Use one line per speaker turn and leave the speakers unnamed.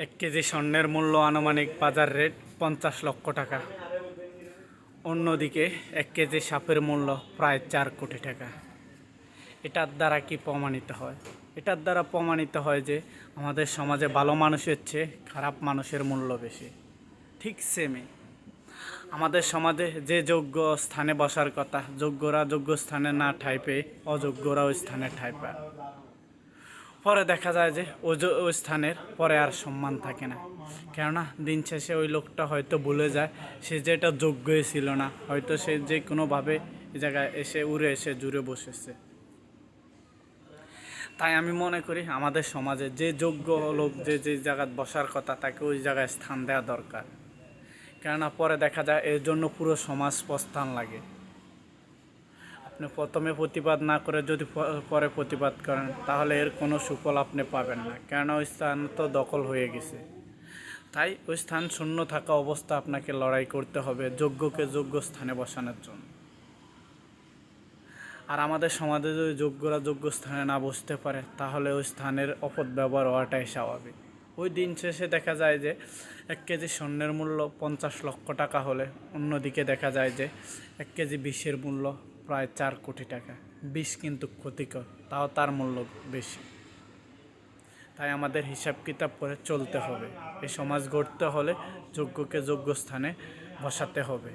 1 KG স্বর্ণের মূল্য আনুমানিক বাজার রেট 50 লক্ষ টাকা। অন্যদিকে 1 কেজি সাপের মূল্য প্রায় 4 কোটি টাকা। এটার দ্বারা কি প্রমাণিত হয়? এটার দ্বারা প্রমাণিত হয় যে আমাদের সমাজে ভালো মানুষের চেয়ে খারাপ মানুষের মূল্য বেশি। ঠিক সেমই আমাদের সমাজে যে যোগ্য স্থানে বসার কথা, যোগ্যরা যোগ্য স্থানে না ঠাঁই পেয়ে অযোগ্যরা ওই স্থানে ঠাঁই পায়। পরে দেখা যায় যে ওই স্থানের পরে আর সম্মান থাকে না, কেননা দিন শেষে ওই লোকটা হয়তো ভুলে যায় সে যেটা যোগ্যই ছিল না, হয়তো সে যে কোনোভাবে এই জায়গায় এসে উড়ে এসে জুড়ে বসেছে। তাই আমি মনে করি আমাদের সমাজে যে যোগ্য লোক যে জায়গায় বসার কথা তাকে ওই জায়গায় স্থান দেওয়া দরকার, কেননা পরে দেখা যায় এর জন্য পুরো সমাজ প্রস্থান লাগে। আপনি প্রথমে প্রতিবাদ না করে যদি পরে প্রতিবাদ করেন তাহলে এর কোনো সুফল আপনি পাবেন না, কেননা ওই স্থান তো দখল হয়ে গেছে। তাই ওই স্থান শূন্য থাকা অবস্থা আপনাকে লড়াই করতে হবে যোগ্যকে যোগ্য স্থানে বসানোর জন্য। আর আমাদের সমাজে যদি যোগ্যরা যোগ্য স্থানে না বসতে পারে তাহলে ওই স্থানের অপব্যবহার হওয়াটাই স্বাভাবিক। ওই দিন শেষে দেখা যায় যে 1 কেজি স্বর্ণের মূল্য 50 লক্ষ টাকা হলে অন্যদিকে দেখা যায় যে 1 কেজি বিষের মূল্য প্রায় 4 কোটি টাকা। বিষ কিন্তু ক্ষতিকর, তাও তার মূল্য বেশি। তাই আমাদের হিসাব কিতাব করে চলতে হবে। এই সমাজ গড়তে হলে যোগ্যকে যোগ্য স্থানে বসাতে হবে।